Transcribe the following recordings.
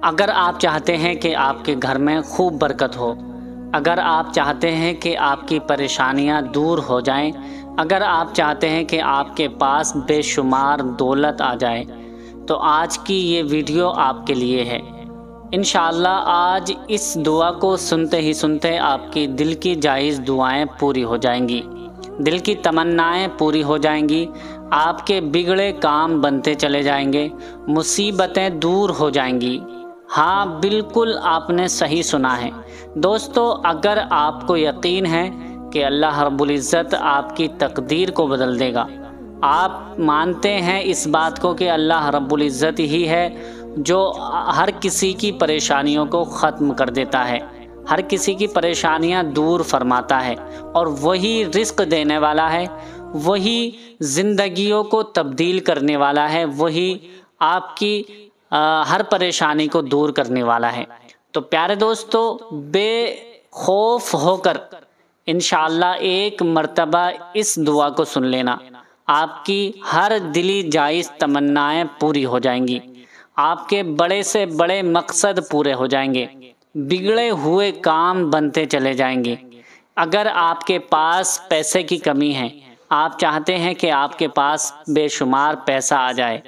अगर आप चाहते हैं कि आपके घर में खूब बरकत हो, अगर आप चाहते हैं कि आपकी परेशानियां दूर हो जाएं, अगर आप चाहते हैं कि आपके पास बेशुमार दौलत आ जाए, तो आज की ये वीडियो आपके लिए है। इंशाअल्लाह आज इस दुआ को सुनते ही सुनते आपकी दिल की जायज़ दुआएं पूरी हो जाएंगी, दिल की तमन्नाएं पूरी हो जाएंगी, आपके बिगड़े काम बनते चले जाएंगे, मुसीबतें दूर हो जाएंगी। हाँ, बिल्कुल आपने सही सुना है। दोस्तों, अगर आपको यकीन है कि अल्लाह रब्बुल इज़्ज़त आपकी तकदीर को बदल देगा, आप मानते हैं इस बात को कि अल्लाह रब्बुल इज़्ज़त ही है जो हर किसी की परेशानियों को ख़त्म कर देता है, हर किसी की परेशानियां दूर फरमाता है, और वही रिस्क देने वाला है, वही ज़िंदगियों को तब्दील करने वाला है, वही आपकी हर परेशानी को दूर करने वाला है। तो प्यारे दोस्तों, बेखौफ होकर इंशाअल्लाह एक मर्तबा इस दुआ को सुन लेना, आपकी हर दिली जायज़ तमन्नाएं पूरी हो जाएंगी, आपके बड़े से बड़े मकसद पूरे हो जाएंगे, बिगड़े हुए काम बनते चले जाएंगे। अगर आपके पास पैसे की कमी है, आप चाहते हैं कि आपके पास बेशुमार पैसा आ जाए,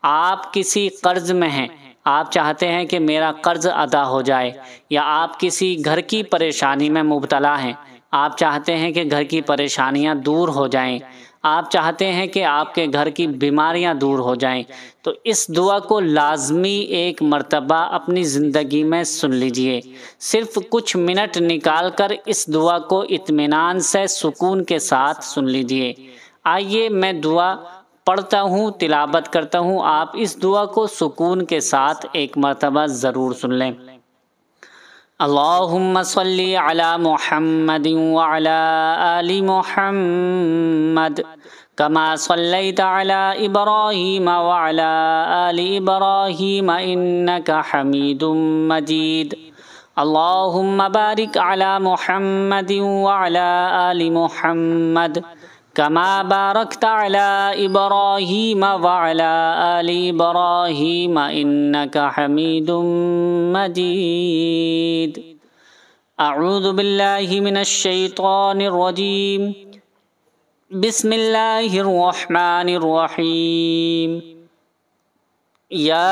आप किसी कर्ज में हैं, आप चाहते हैं कि मेरा कर्ज अदा हो जाए, या आप किसी घर की परेशानी में मुब्तला हैं, आप चाहते हैं कि घर की परेशानियां दूर हो जाएं, आप चाहते हैं कि आपके घर की बीमारियां दूर हो जाएं, तो इस दुआ को लाजमी एक मर्तबा अपनी ज़िंदगी में सुन लीजिए। सिर्फ कुछ मिनट निकाल कर इस दुआ को इत्मीनान से सुकून के साथ सुन लीजिए। आइए मैं दुआ पढ़ता हूँ, तिलावत करता हूँ, आप इस दुआ को सुकून के साथ एक मर्तबा ज़रूर सुन लें। अल्लाहुम्मा सल्ली अला मुहम्मदिन व अला आलि मुहम्मद कमा सल्लैता अला इब्राहीम व अला आलि इब्राहीम इन्नका हमीदुम मजीद। अल्लाहुम्मा बारिक अला मुहम्मदिन व अला आलि मुहम्मद कमा बारकता अला इब्राहीम व अला आलि इब्राहीम इन्नका हमीदुम मजीद। अऊज़ु बिल्लाहि मिनश शैतानिर रजीम। बिस्मिल्लाहिर रहमानिर रहीम। या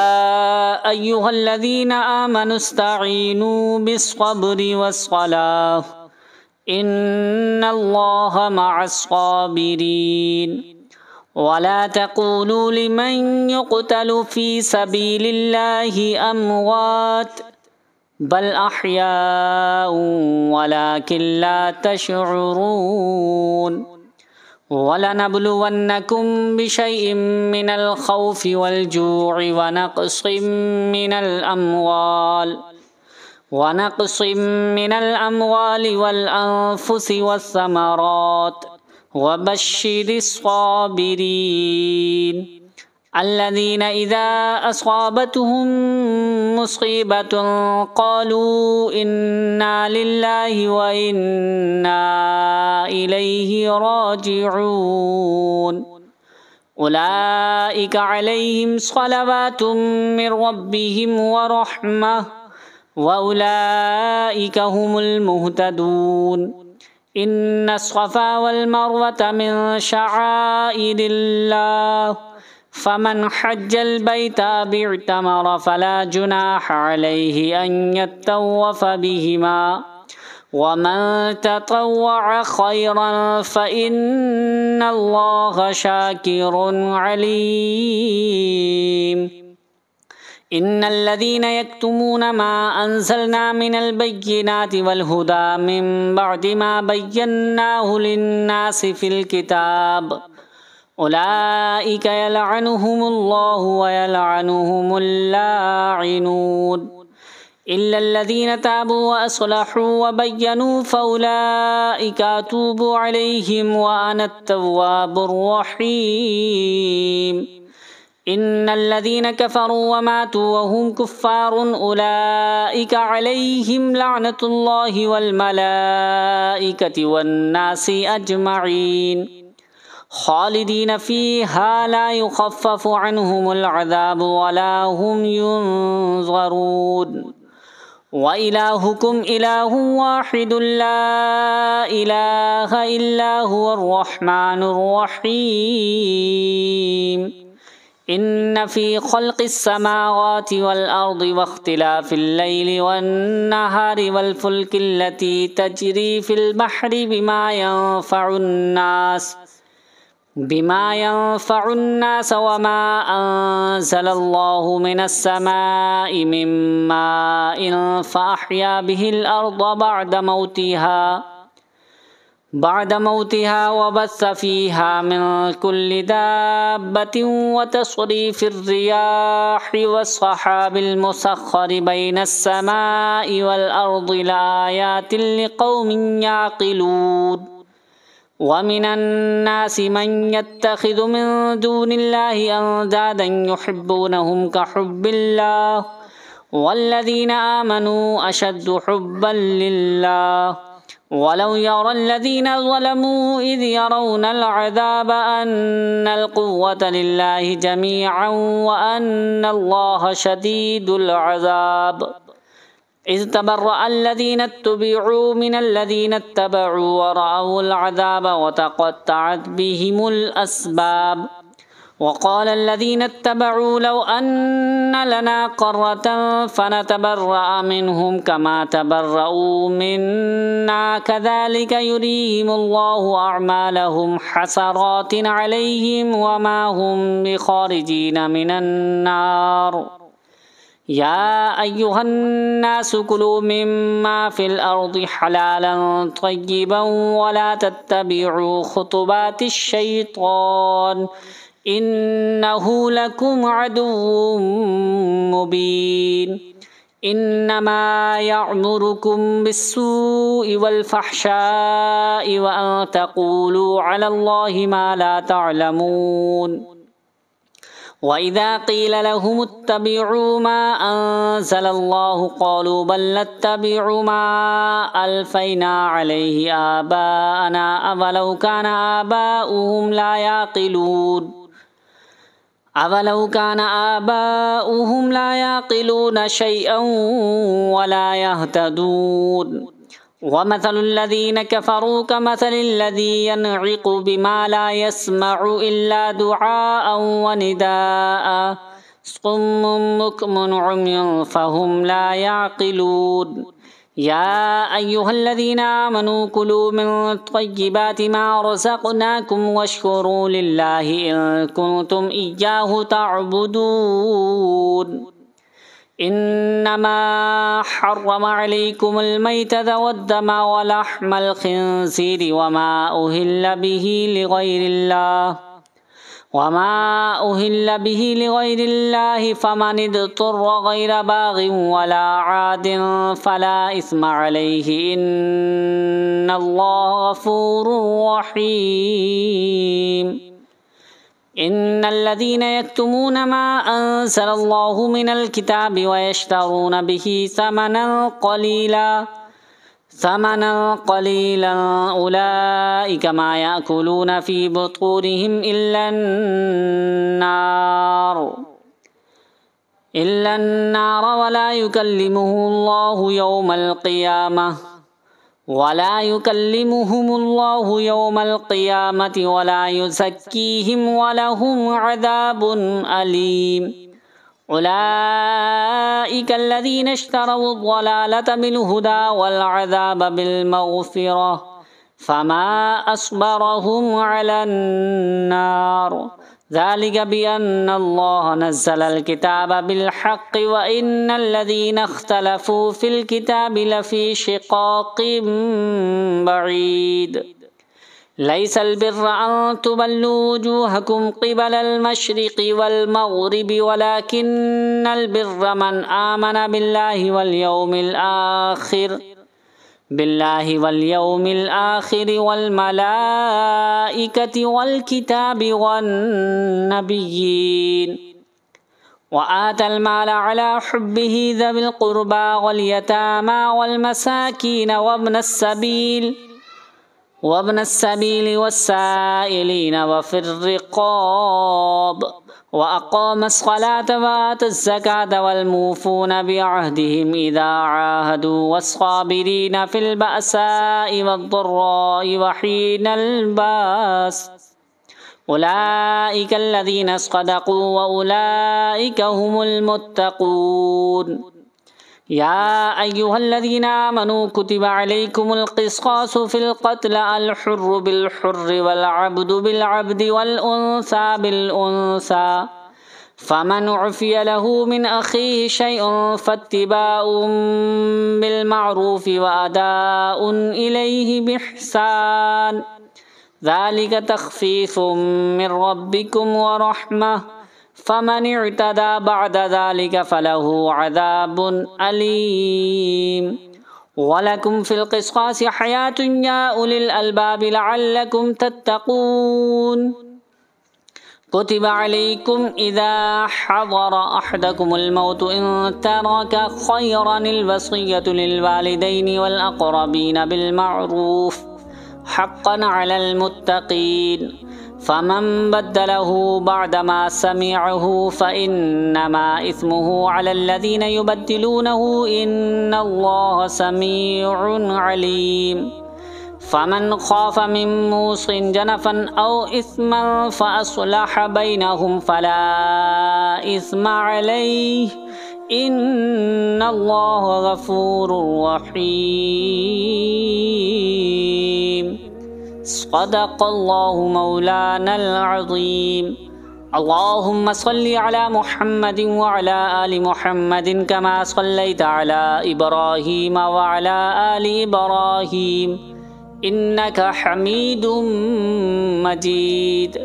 अय्युहल्लज़ीना आमनुस्तईनु बिस्सब्रि वस्सलाह इन्नल्लाहा मअस्साबिरीन। वला तक़ूलू लिमन युक़तलु फ़ी सबीलिल्लाहि अमवात बल अहयाउ वलाकिन ला तशऊरून। वलनब्लुवन्नकुम बिशैइन मिनल खौफ़ि वल जू'i व नक़्सिम मिनल अम्वालि वल अनफुसि वस्समरात व बश्शिरिस साबिरीन अल्लज़ीना इज़ा असाबतहुम मुसीबतुन क़ालू इन्ना लिल्लाहि व इन्ना इलैहि राजिऊन। उलाइका अलैहिम सलवातुम मिर रब्बिहिम व रहमह व उलाइका हुमुल मुहतदून। इन्ना सफ़ा वल मरवता मिन शआइरिल्लाह फमन हज्जल बैता बिअतमर फला जुनाह अलैहि अन यत्तवफ़ बिहिमा वमन ततव्वअ खैरन फ़इन्नल्लाहा शाकिरुन अलीम। इन्नल्लज़ीना यक्तुमूना मा अंज़लना मिनल बय्यिनाति वल हुदा मिन बअदि मा बय्यन्नाहु लिन्नासि फ़िल किताब उलाइका यलअनुहुमुल्लाहु व यलअनुहुमुल लाइनून इल्लल्लज़ीना ताबू व अस्लहू व बय्यनू फ़उलाइका अतूबु अलैहिम व अनत तव्वाबुर रहीम। इन्नल्लज़ीना कफ़रू व मातू व हुम कुफ़्फ़ारुन उलाइका अलैहिम लअनतुल्लाहि वल मलाइकति वन नासि अजमईन। खालिदीन फ़ीहा ला युख़फ़फ़ु अन्हुमुल अज़ाब वला हुम युनज़रून व इलाहुकुम इलाहुन वाहिदुन ला इलाहा इल्ला हुवर रहमानुर रहीम इन्न फ़ी ख़ल्क़िस समावाति वल अर्दि वख्तिलाफ़िल लैलि वन नहारि वल फ़ुल्कि लती तजरी फ़िल बहरि बिमा यंफ़उन्नास वमा अंज़लल्लाहु मिनस समाइ मिन माइन फ़अह्या बिहिल अर्द بعد موتها وبث فيها من كل دابة وتصريف الرياح والسحاب المسخر بين السماء والأرض لآيات لقوم يعقلون ومن الناس من يتخذ من دون الله أندادا يحبونهم كحب الله والذين آمنوا أشد حبا لله ولو يرى الذين ظلموا إذ يرون العذاب أن القوة لله جميعا وأن الله شديد العذاب إذ تبرأ الذين اتبعوا من الذين اتبعوا ورأوا العذاب وتقطعت بهم الأسباب وقال الذين اتبعوا لو أن لنا قرة فنتبرأ منهم كما تبرأوا منا كذلك يريهم الله أعمالهم حسرات عليهم وما هم بخارجين من النار يا أيها الناس كلوا مما في الأرض حلالا طيبا ولا تتبعوا خطوات الشيطان إنه لكم عدو مبين إنما يأمركم بالسوء والفحشاء وأن تقولوا على الله ما لا تعلمون وإذا قيل لهم اتبعوا ما أنزل الله قالوا بل نتبع ما ألفينا عليه آباءنا أولو كان آباؤهم لا يعقلون شيئا ولا يهتدون ومثل الذين كفروا كمثل الذي ينعق بما لا يسمع إلا دعاء ونداء صم بكم عمي فهم لا يعقلون يا أيها الذين آمنوا كلوا من طيبات ما رزقناكم واشكروا لله إن كنتم إياه تعبدون إنما حرم عليكم الميتة والدم ولحم الخنزير وما أهل به لغير الله فمن اضطر غير باغ ولا عاد فلا إثم عليه إن الله غفور رحيم إن الذين يكتمون ما أنزل الله من الكتاب ويشترون به ثمنا قليلا أولئك ما يأكلون في بطونهم إلا النار ولا يكلمهم الله يوم القيامة ولا يزكيهم ولهم عذاب أليم أولئك الذين اشتروا الضلالة بالهدى والعذاب بالمغفرة فما أصبرهم على النار ذلك بأن الله نزل الكتاب بالحق وإن الذين اختلفوا في الكتاب لفي شقاق بعيد ليس البر أن تولوا وجوهكم قبل المشرق والمغرب ولكن البر من آمن بالله واليوم الآخر والملائكة والكتاب والنبيين وآتى المال على حبه ذوي القربى واليتامى والمساكين وابن السبيل वब्न अस्सबील वस्साइलीन वफिर रिक़ाब व अक़ामस्सलात व आतज़्ज़कात वल मूफ़ून बिअहदिहिम इज़ा आहदू वस्साबिरीन फ़िल बअसाइ वद्दर्राइ व हीनल बास उलाइका अल्लज़ीना सदक़ू व उलाइका हुमुल मुत्तक़ून। या अय्युहल्लज़ीना आमनू कुतिबा अलैकुमुल क़िसासु फ़िल क़त्ल अल हुर्रु बिल हुर्रि वल अब्दु बिल अब्दि वल उन्सा बिल उन्सा फ़मन उफ़िय लहू मिन अख़ीहि शैउन फ़त्तिबाउन बिल मअरूफ़ि व अदाउन इलैहि बिइहसान ज़ालिका तख़फ़ीफ़ुम मिन रब्बिकुम व रहमह फ़मन इअतदा बअद ज़ालिका फ़लहू अज़ाबुन अलीम। वलकुम फ़िल क़िसासि हयातुन या उलिल अलबाबि लअल्लकुम तत्तक़ून। कुतिबा अलैकुम इज़ा हज़र अहदकुमुल मौतु इन तरक ख़ैरनिल वसिय्यतु लिल वालिदैनि वल अक़रबीन बिल मअरूफ़ हक़्क़न अलल मुत्तक़ीन। फ़मन बद्दलहू बअदमा समिअहू फ़इन्नमा इस्मुहु अलल्लज़ीना युबद्दिलूनहू इन्नल्लाहा समीउन अलीम। फ़मन ख़ाफ़ मिन मूसिन जनफ़न औ इस्मन फ़अस्लह बैनहुम फ़ला इस्म अलैहि इन्नल्लाहा गफ़ूरुर रहीम। सदक़ल्लाहु मौलानल अज़ीम। अल्लाहुम्मा सल्लि अला मुहम्मदिन व अला आलि मुहम्मदिन कमा सल्लैता अला इब्राहीम व अला आलि इब्राहीम इन्नका हमीदुम मजीद।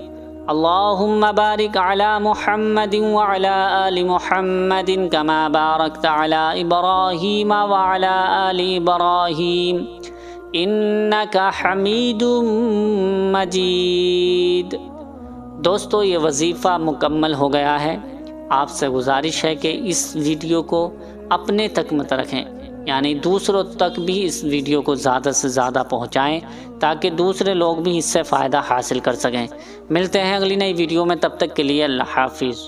अल्लाहुम्मा बारिक अला मुहम्मदिन व अला आलि मुहम्मदिन कमा बारकता अला इब्राहीम व अला आलि इब्राहीम इन्नका हमीदुम मजीद। दोस्तों, ये वजीफ़ा मुकम्मल हो गया है। आपसे गुजारिश है कि इस वीडियो को अपने तक मत रखें, यानी दूसरों तक भी इस वीडियो को ज़्यादा से ज़्यादा पहुँचाएँ ताकि दूसरे लोग भी इससे फ़ायदा हासिल कर सकें। मिलते हैं अगली नई वीडियो में, तब तक के लिए अल्लाह हाफिज़।